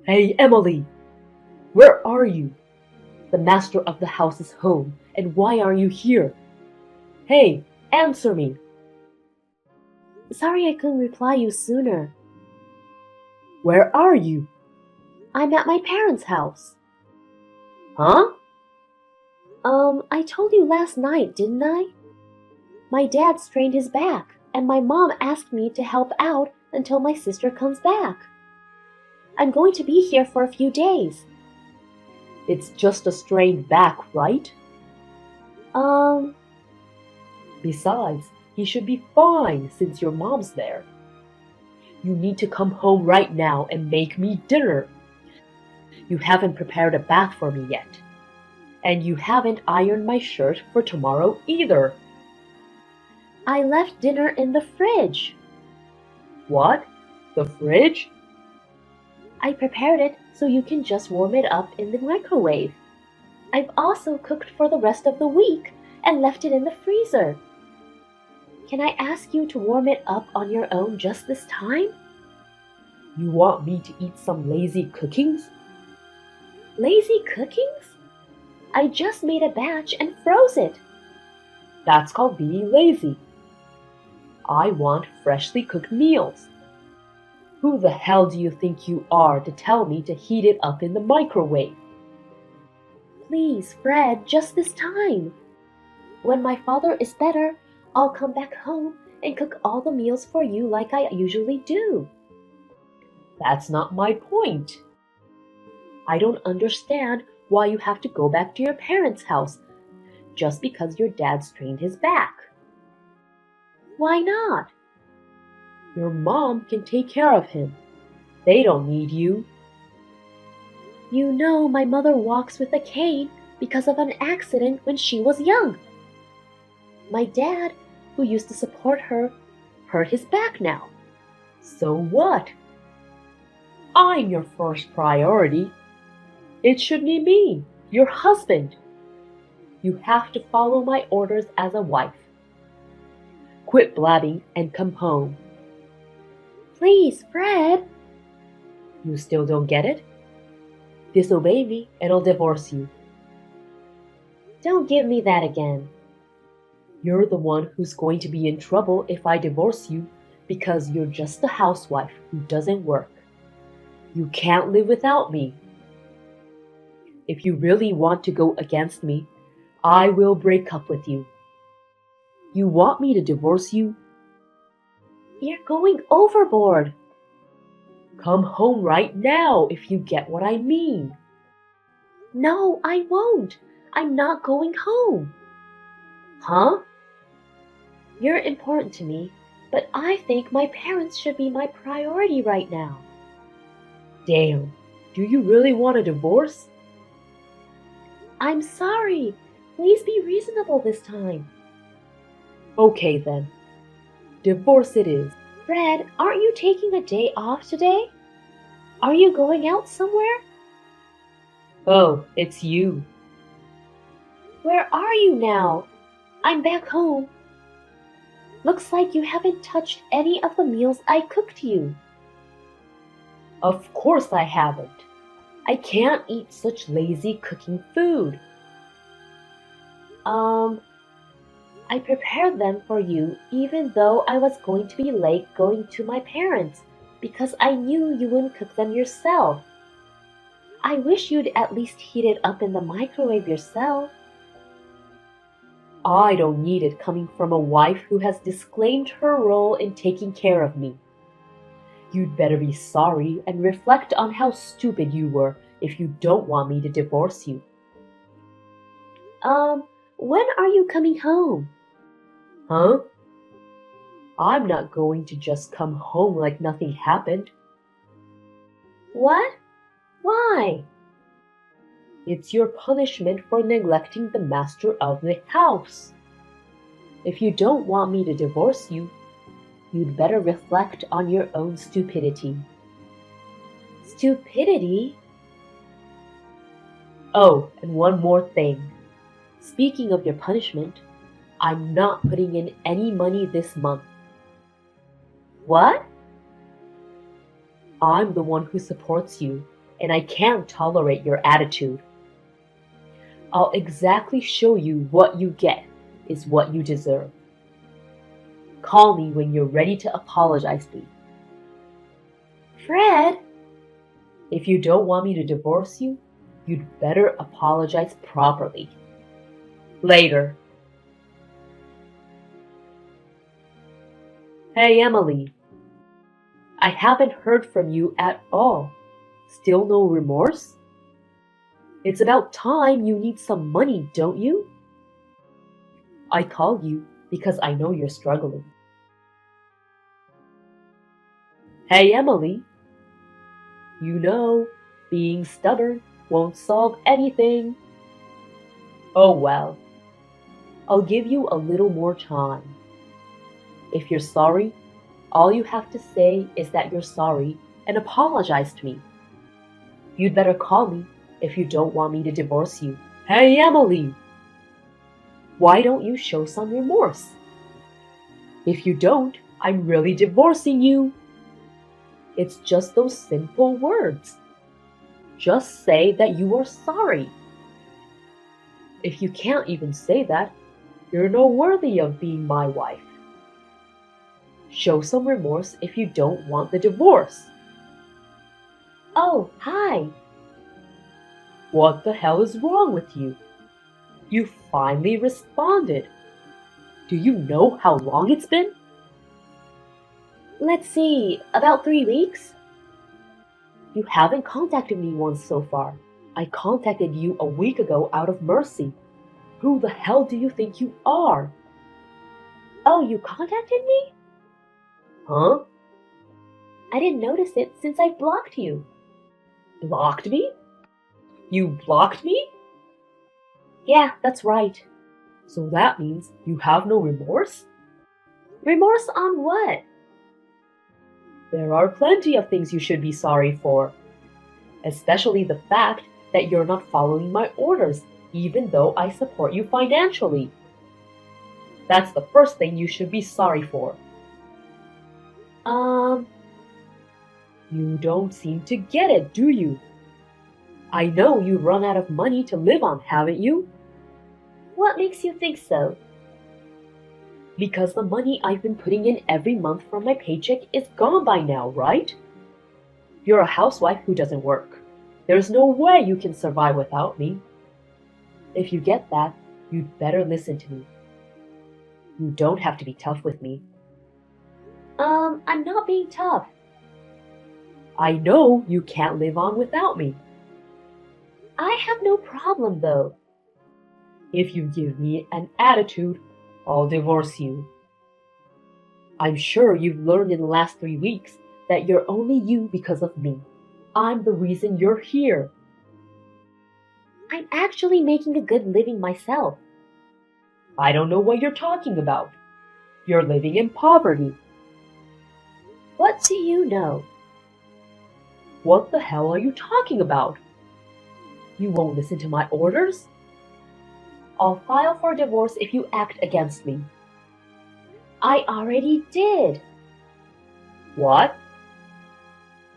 Hey, Emily! Where are you? The master of the house is home, and why are you here? Hey, answer me! Sorry I couldn't reply you sooner. Where are you? I'm at my parents' house. Huh? I told you last night, didn't I? My dad strained his back, and my mom asked me to help out until my sister comes back. I'm going to be here for a few days. It's just a strained back, right? Um, Besides, he should be fine since your mom's there. You need to come home right now and make me dinner. You haven't prepared a bath for me yet. And you haven't ironed my shirt for tomorrow either. I left dinner in the fridge. What? The fridge? I prepared it so you can just warm it up in the microwave. I've also cooked for the rest of the week and left it in the freezer. Can I ask you to warm it up on your own just this time? You want me to eat some lazy cookings? Lazy cookings? I just made a batch and froze it. That's called being lazy. I want freshly cooked meals. Who the hell do you think you are to tell me to heat it up in the microwave? Please, Fred, just this time. When my father is better, I'll come back home and cook all the meals for you like I usually do. That's not my point. I don't understand why you have to go back to your parents' house just because your dad strained his back. Why not? Your mom can take care of him. They don't need you. You know my mother walks with a cane because of an accident when she was young. My dad, who used to support her, hurt his back now. So what? I'm your first priority. It should be me, your husband. You have to follow my orders as a wife. Quit blabbing and come home. Please, Fred. You still don't get it? Disobey me and I'll divorce you. Don't give me that again. You're the one who's going to be in trouble if I divorce you because you're just a housewife who doesn't work. You can't live without me. If you really want to go against me, I will break up with you. You want me to divorce you? You're going overboard. Come home right now if you get what I mean. No, I won't. I'm not going home. Huh? You're important to me, but I think my parents should be my priority right now. Damn, do you really want a divorce? I'm sorry. Please be reasonable this time. Okay then. Divorce it is. Fred, aren't you taking a day off today? Are you going out somewhere? Oh, it's you. Where are you now? I'm back home. Looks like you haven't touched any of the meals I cooked you. Of course I haven't. I can't eat such lazy cooking food. I prepared them for you even though I was going to be late going to my parents because I knew you wouldn't cook them yourself. I wish you'd at least heat it up in the microwave yourself. I don't need it coming from a wife who has disclaimed her role in taking care of me. You'd better be sorry and reflect on how stupid you were if you don't want me to divorce you. When are you coming home? Huh? I'm not going to just come home like nothing happened. What? Why? It's your punishment for neglecting the master of the house. If you don't want me to divorce you, you'd better reflect on your own stupidity. Stupidity? Oh, and one more thing. Speaking of your punishment, I'm not putting in any money this month. What? I'm the one who supports you, and I can't tolerate your attitude. I'll exactly show you what you get is what you deserve. Call me when you're ready to apologize, please. Fred! If you don't want me to divorce you, you'd better apologize properly. Later. Hey, Emily. I haven't heard from you at all. Still no remorse? It's about time you need some money, don't you? I called you because I know you're struggling. Hey, Emily. You know, being stubborn won't solve anything. Oh well, I'll give you a little more time. If you're sorry, all you have to say is that you're sorry and apologize to me. You'd better call me if you don't want me to divorce you. Hey, Emily! Why don't you show some remorse? If you don't, I'm really divorcing you. It's just those simple words. Just say that you are sorry. If you can't even say that, you're not worthy of being my wife. Show some remorse if you don't want the divorce. Oh, hi. What the hell is wrong with you? You finally responded. Do you know how long it's been? Let's see, about 3 weeks? You haven't contacted me once so far. I contacted you a week ago out of mercy. Who the hell do you think you are? Oh, you contacted me? Huh? I didn't notice it since I blocked you. Blocked me? You blocked me? Yeah, that's right. So that means you have no remorse? Remorse on what? There are plenty of things you should be sorry for. Especially the fact that you're not following my orders, even though I support you financially. That's the first thing you should be sorry for. You don't seem to get it, do you? I know you've run out of money to live on, haven't you? What makes you think so? Because the money I've been putting in every month from my paycheck is gone by now, right? You're a housewife who doesn't work. There's no way you can survive without me. If you get that, you'd better listen to me. You don't have to be tough with me. I'm not being tough. I know you can't live on without me. I have no problem, though. If you give me an attitude, I'll divorce you. I'm sure you've learned in the last 3 weeks that you're only you because of me. I'm the reason you're here. I'm actually making a good living myself. I don't know what you're talking about. You're living in poverty. What do you know? What the hell are you talking about? You won't listen to my orders? I'll file for divorce if you act against me. I already did. What?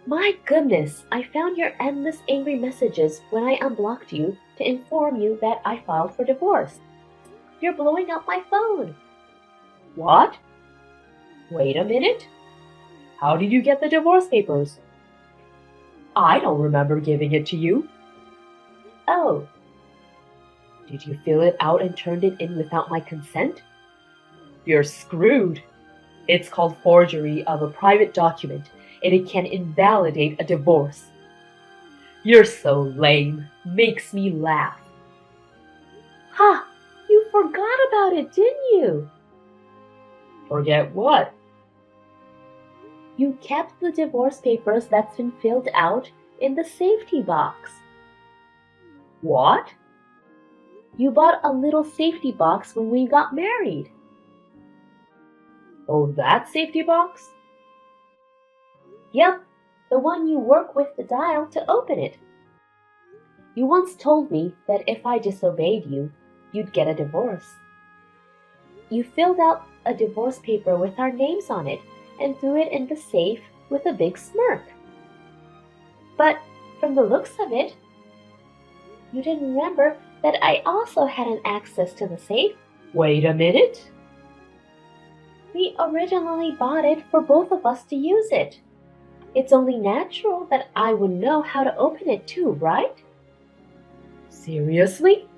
My goodness, I found your endless angry messages when I unblocked you to inform you that I filed for divorce. You're blowing up my phone. What? Wait a minute. How did you get the divorce papers? I don't remember giving it to you. Oh. Did you fill it out and turned it in without my consent? You're screwed. It's called forgery of a private document, and it can invalidate a divorce. You're so lame. Makes me laugh. Ha! You forgot about it, didn't you? Forget what? You kept the divorce papers that's been filled out in the safety box. What? You bought a little safety box when we got married. Oh, that safety box? Yep, the one you work with the dial to open it. You once told me that if I disobeyed you, you'd get a divorce. You filled out a divorce paper with our names on it and threw it in the safe with a big smirk. But from the looks of it. You didn't remember that I also had an access to the safe? Wait a minute. We originally bought it for both of us to use it. It's only natural that I would know how to open it too, right? Seriously?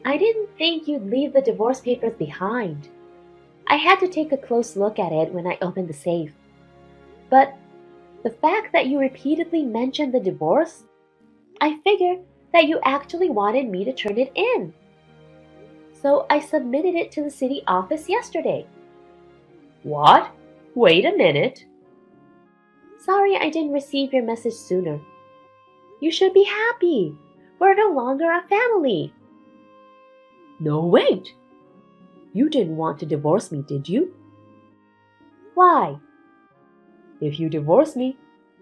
I didn't think you'd leave the divorce papers behind. I had to take a close look at it when I opened the safe. But the fact that you repeatedly mentioned the divorce, I figured that you actually wanted me to turn it in. So I submitted it to the city office yesterday. What? Wait a minute. Sorry I didn't receive your message sooner. You should be happy. We're no longer a family. No, wait. You didn't want to divorce me, did you? Why? If you divorce me,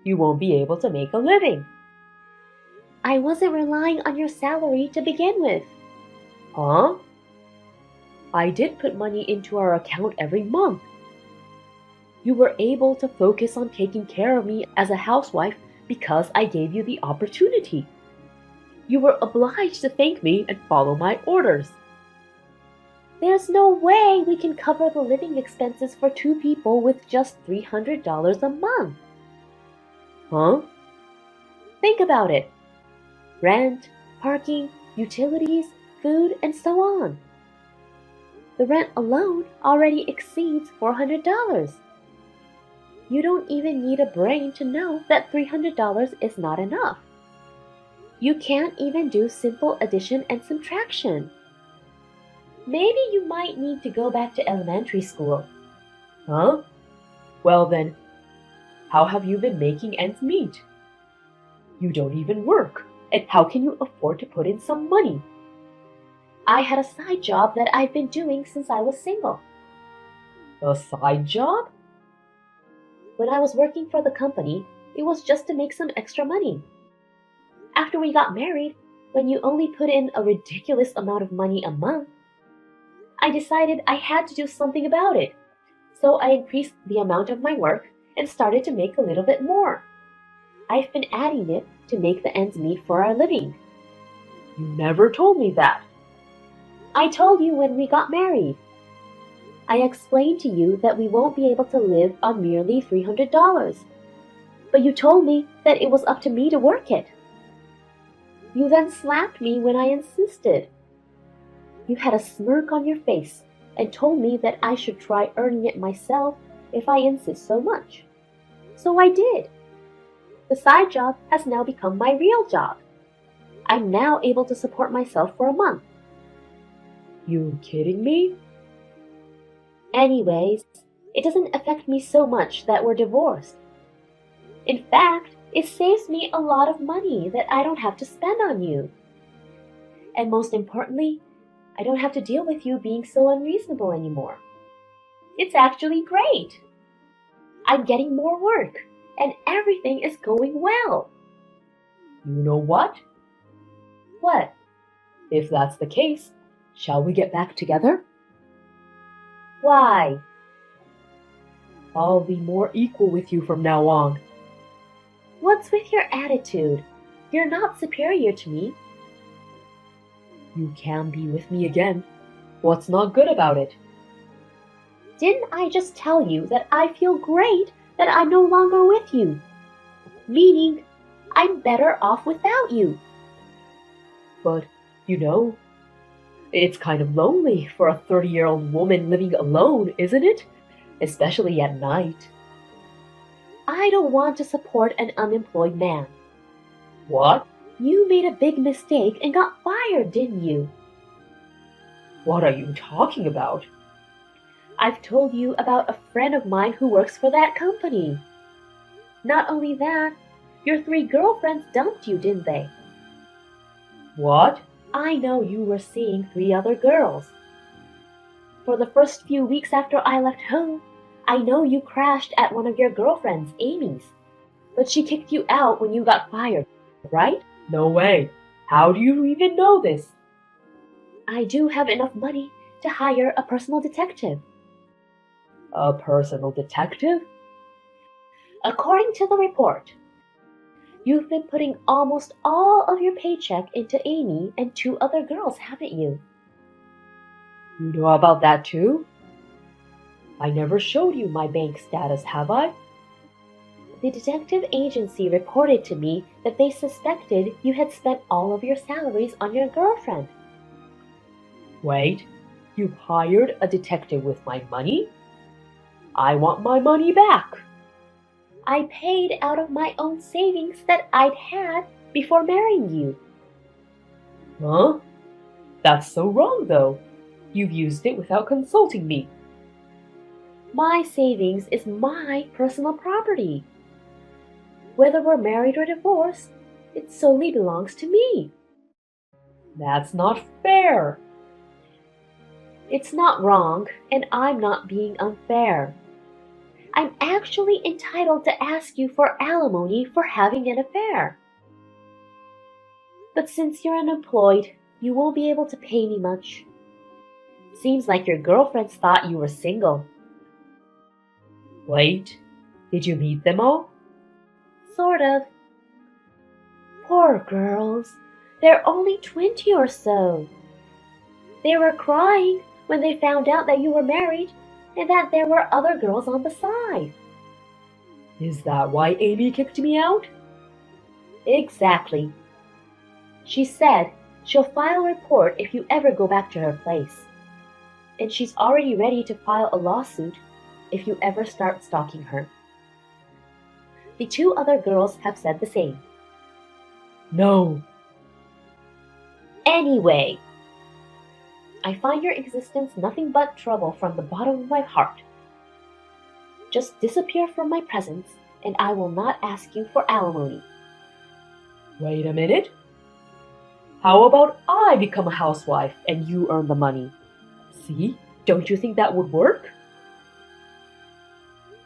you won't be able to make a living. I wasn't relying on your salary to begin with. Huh? I did put money into our account every month. You were able to focus on taking care of me as a housewife because I gave you the opportunity. You were obliged to thank me and follow my orders. There's no way we can cover the living expenses for two people with just $300 a month. Huh? Think about it. Rent, parking, utilities, food, and so on. The rent alone already exceeds $400. You don't even need a brain to know that $300 is not enough. You can't even do simple addition and subtraction. Maybe you might need to go back to elementary school. Huh? Well then, how have you been making ends meet? You don't even work, and how can you afford to put in some money? I had a side job that I've been doing since I was single. A side job? When I was working for the company, it was just to make some extra money. After we got married, when you only put in a ridiculous amount of money a month, I decided I had to do something about it. So I increased the amount of my work and started to make a little bit more. I've been adding it to make the ends meet for our living. You never told me that. I told you when we got married. I explained to you that we won't be able to live on merely $300. But you told me that it was up to me to work it. You then slapped me when I insisted. You had a smirk on your face and told me that I should try earning it myself if I insist so much. So I did. The side job has now become my real job. I'm now able to support myself for a month. You kidding me? Anyways, it doesn't affect me so much that we're divorced. In fact, it saves me a lot of money that I don't have to spend on you. And most importantly, I don't have to deal with you being so unreasonable anymore. It's actually great. I'm getting more work, and everything is going well. You know what? What? If that's the case, shall we get back together? Why? I'll be more equal with you from now on. What's with your attitude? You're not superior to me. You can be with me again. What's not good about it? Didn't I just tell you that I feel great that I'm no longer with you? Meaning, I'm better off without you. But, it's kind of lonely for a 30-year-old woman living alone, isn't it? Especially at night. I don't want to support an unemployed man. What? You made a big mistake and got fired, didn't you? What are you talking about? I've told you about a friend of mine who works for that company. Not only that, your 3 girlfriends dumped you, didn't they? What? I know you were seeing 3 other girls. For the first few weeks after I left home, I know you crashed at one of your girlfriends, Amy's. But she kicked you out when you got fired, right? No way. How do you even know this? I do have enough money to hire a personal detective. A personal detective? According to the report, You've been putting almost all of your paycheck into Amy and 2 other girls, haven't you? You know about that too? I never showed you my bank status, have I? The detective agency reported to me that they suspected you had spent all of your salaries on your girlfriend. Wait, you hired a detective with my money? I want my money back. I paid out of my own savings that I'd had before marrying you. Huh? That's so wrong, though. You've used it without consulting me. My savings is my personal property. Whether we're married or divorced, it solely belongs to me. That's not fair. It's not wrong, and I'm not being unfair. I'm actually entitled to ask you for alimony for having an affair. But since you're unemployed, you won't be able to pay me much. Seems like your girlfriends thought you were single. Wait, did you meet them all? Sort of. Poor girls. They're only 20 or so. They were crying when they found out that you were married and that there were other girls on the side. Is that why Amy kicked me out? Exactly. She said she'll file a report if you ever go back to her place. And she's already ready to file a lawsuit if you ever start stalking her. The 2 other girls have said the same. No. Anyway, I find your existence nothing but trouble from the bottom of my heart. Just disappear from my presence, and I will not ask you for alimony. Wait a minute. How about I become a housewife and you earn the money? See, don't you think that would work?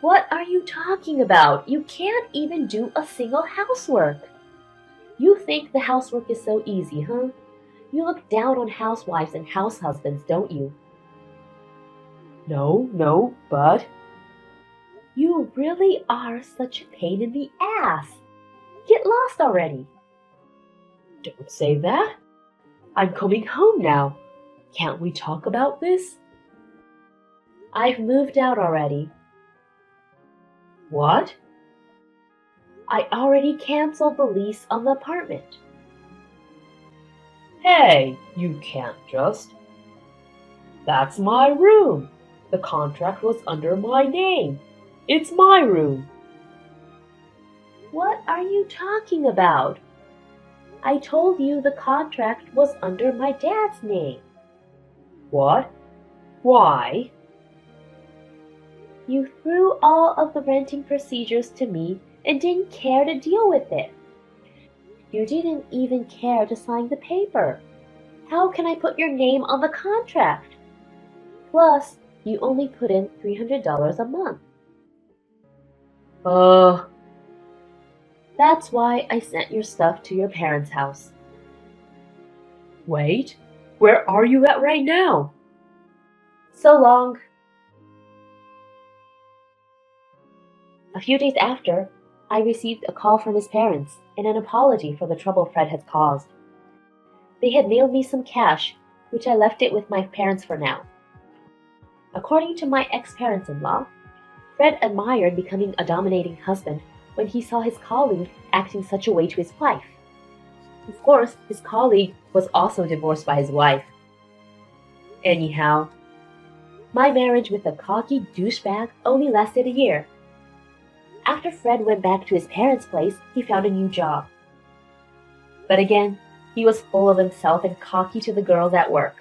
What are you talking about? You can't even do a single housework. You think the housework is so easy, huh? You look down on housewives and house husbands, don't you? No, but... You really are such a pain in the ass. Get lost already. Don't say that. I'm coming home now. Can't we talk about this? I've moved out already. What? I already canceled the lease on the apartment. Hey, you can't just. That's my room. The contract was under my name. It's my room. What are you talking about? I told you the contract was under my dad's name. What? Why? You threw all of the renting procedures to me and didn't care to deal with it. You didn't even care to sign the paper. How can I put your name on the contract? Plus, you only put in $300 a month. That's why I sent your stuff to your parents' house. Wait, where are you at right now? So long. A few days after, I received a call from his parents and an apology for the trouble Fred had caused. They had mailed me some cash, which I left it with my parents for now. According to my ex-parents-in-law, Fred admired becoming a dominating husband when he saw his colleague acting such a way to his wife. Of course, his colleague was also divorced by his wife. Anyhow, my marriage with a cocky douchebag only lasted a year. After Fred went back to his parents' place, he found a new job. But again, he was full of himself and cocky to the girls at work,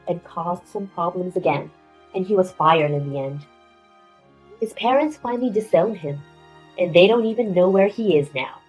and caused some problems again, and he was fired in the end. His parents finally disowned him, and they don't even know where he is now.